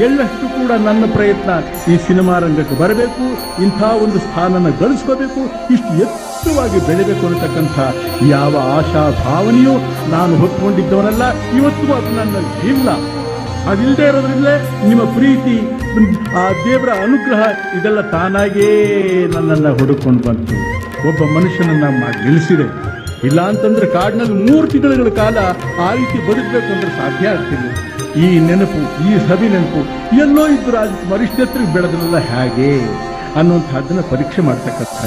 ಎಳ್ಳಷ್ಟು ಕೂಡ ನನ್ನ ಪ್ರಯತ್ನ ಈ ಸಿನಿಮಾ ರಂಗಕ್ಕೆ ಬರಬೇಕು, ಇಂಥ ಒಂದು ಸ್ಥಾನನ ಗಳಿಸ್ಕೋಬೇಕು, ಇಷ್ಟು ಎತ್ತರವಾಗಿ ಬೆಳಿಬೇಕು ಅನ್ನತಕ್ಕಂಥ ಯಾವ ಆಶಾ ಭಾವನೆಯೂ ನಾನು ಹೊತ್ಕೊಂಡಿದ್ದವನಲ್ಲ. ಇವತ್ತು ಅದು ನನ್ನಲ್ಲಿ ಇಲ್ಲ. ಅದಿಲ್ಲದೆ ಇರೋದ್ರಿಂದಲೇ ನಿಮ್ಮ ಪ್ರೀತಿ, ಆ ದೇವರ ಅನುಗ್ರಹ ಇದೆಲ್ಲ ತಾನಾಗೇ ನನ್ನನ್ನು ಹುಡುಕೊಂಡು ಬಂತು. ಒಬ್ಬ ಮನುಷ್ಯನನ್ನ ಮಾಡಿ ನಿಲ್ಲಿಸಿದೆ. ಇಲ್ಲ ಅಂತಂದ್ರೆ ಕಾಡಿನಲ್ಲಿ 3 ತಿಂಗಳ ಕಾಲ ಆ ರೀತಿ ಬದುಕಬೇಕು ಅಂದ್ರೆ ಸಾಧ್ಯ ಆಗ್ತಿಲ್ಲ. ಈ ನೆನಪು, ಈ ಸವಿ ನೆನಪು ಎಲ್ಲೋ ಇದ್ದು ರಾಜ್ಕುಮಾರ್ ಇಷ್ಟೆತ್ತರಿಗೆ ಬೆಳೆದ್ರಲ್ಲ ಹೇಗೆ ಅನ್ನುವಂಥದ್ದನ್ನ ಪರೀಕ್ಷೆ ಮಾಡ್ತಕ್ಕಂಥ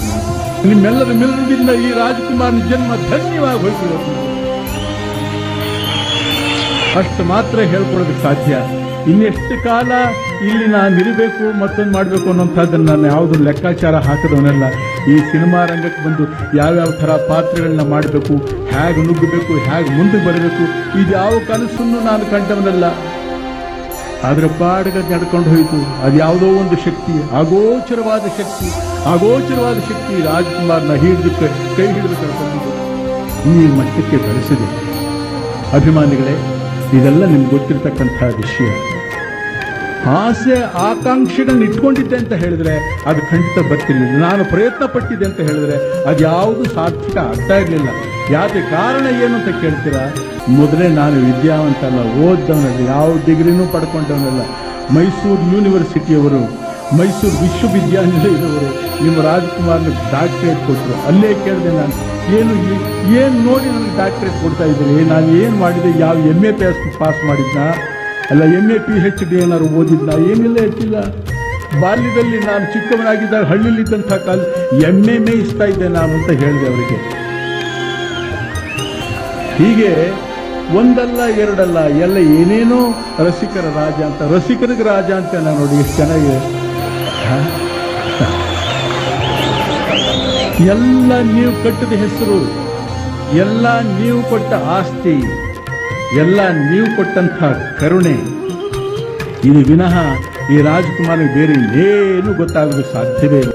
ನಿಮ್ಮೆಲ್ಲರ ಮಿಲನದಿಂದ ಈ ರಾಜ್ಕುಮಾರ್ನ ಜನ್ಮ ಧನ್ಯವಾಗಿ ಹೋಯ್ತು. ಅಷ್ಟು ಮಾತ್ರ ಹೇಳ್ಕೊಡೋದಕ್ಕೆ ಸಾಧ್ಯ. ಇನ್ನೆಷ್ಟು ಕಾಲ ಇಲ್ಲಿ ನಾನು ಇರಬೇಕು, ಮತ್ತೊಂದು ಮಾಡಬೇಕು ಅನ್ನೋಂಥದ್ದನ್ನು ನಾನು ಯಾವುದೂ ಲೆಕ್ಕಾಚಾರ ಹಾಕಿದವನೆಲ್ಲ. ಈ ಸಿನಿಮಾ ರಂಗಕ್ಕೆ ಬಂದು ಯಾವ್ಯಾವ ಥರ ಪಾತ್ರಗಳನ್ನ ಮಾಡಬೇಕು, ಹೇಗೆ ನುಗ್ಗಬೇಕು, ಹೇಗೆ ಮುಂದೆ ಬರಬೇಕು, ಇದ್ಯಾವ ಕನಸನ್ನು ನಾನು ಕಂಡವನಲ್ಲ. ಅದರ ಪಾಡಿಗೆ ನಡ್ಕೊಂಡು ಹೋಯಿತು. ಅದು ಯಾವುದೋ ಒಂದು ಶಕ್ತಿ, ಅಗೋಚರವಾದ ಶಕ್ತಿ ರಾಜ್ಕುಮಾರ್ನ ಕೈ ಹಿಡಿದು ಕರ್ಕೊಂಡು ಈ ಮಟ್ಟಕ್ಕೆ ಬೆಳೆಸಿದೆ. ಅಭಿಮಾನಿಗಳೇ, ಇದೆಲ್ಲ ನಿಮ್ಗೆ ಗೊತ್ತಿರತಕ್ಕಂಥ ವಿಷಯ. ಆಸೆ ಆಕಾಂಕ್ಷೆಗಳನ್ನ ಇಟ್ಕೊಂಡಿದ್ದೆ ಅಂತ ಹೇಳಿದ್ರೆ ಅದು ಖಂಡಿತ ಬರ್ತಿರ್ಲಿಲ್ಲ. ನಾನು ಪ್ರಯತ್ನ ಪಟ್ಟಿದ್ದೆ ಅಂತ ಹೇಳಿದ್ರೆ ಅದು ಯಾವುದು ಸಾರ್ಥಕ ಆಗ್ತಾ ಇರಲಿಲ್ಲ. ಯಾಕೆ ಕಾರಣ ಏನು ಅಂತ ಕೇಳ್ತೀರಾ? ಮೊದಲೇ ನಾನು ವಿದ್ಯಾವಂತ ಅಲ್ಲ, ಓದ್ದವನಲ್ಲ, ಯಾವ ಡಿಗ್ರಿನೂ ಪಡ್ಕೊಂಡವನಲ್ಲ. ಮೈಸೂರು ಯೂನಿವರ್ಸಿಟಿಯವರು, ಮೈಸೂರು ವಿಶ್ವವಿದ್ಯಾನಿಲಯದವರು ನಿಮ್ಮ ರಾಜ್ಕುಮಾರ್ನ ಡಾಕ್ಟರೇಟ್ ಕೊಟ್ಟರು. ಅಲ್ಲೇ ಕೇಳಿದೆ ನಾನು, ಏನು ನೋಡಿ ನನಗೆ ಡಾಕ್ಟರೇಟ್ ಕೊಡ್ತಾ ಇದ್ದೀನಿ, ನಾನು ಏನು ಮಾಡಿದೆ, ಯಾವ MA ಪಾಸ್ ಮಾಡಿದ್ನಾ, ಅಲ್ಲ MA PhD ಏನಾದ್ರು ಓದಿದ್ನ? ಏನಿಲ್ಲ, ಹೆಚ್ಚಿಲ್ಲ. ಬಾಲ್ಯದಲ್ಲಿ ನಾನು ಚಿಕ್ಕವನಾಗಿದ್ದಾಗ ಹಳ್ಳಿಲಿದ್ದಂಥ ಕಾಲ MA ಮೇಯಿಸ್ತಾ ಇದ್ದೆ ನಾನು ಅಂತ ಹೇಳಿದೆ ಅವರಿಗೆ. ಹೀಗೆ ಒಂದಲ್ಲ ಎರಡಲ್ಲ, ಎಲ್ಲ ಏನೇನೋ ರಸಿಕರ ರಾಜ ಅಂತ, ರಸಿಕರಿಗೆ ರಾಜ ಅಂತ ನಾನು ನೋಡಿ ಎಷ್ಟು ಚೆನ್ನಾಗಿದೆ. ಎಲ್ಲ ನೀವು ಕಟ್ಟಿದ ಹೆಸರು, ಎಲ್ಲ ನೀವು ಕೊಟ್ಟ ಆಸ್ತಿ, ಎಲ್ಲ ನೀವು ಕೊಟ್ಟಂಥ ಕರುಣೆ, ಇದು ವಿನಃ ಈ ರಾಜ್ಕುಮಾರ್ಗೆ ಬೇರೆ ಏನು ಗೊತ್ತಾಗಲು ಸಾಧ್ಯವೇ ಇಲ್ಲ.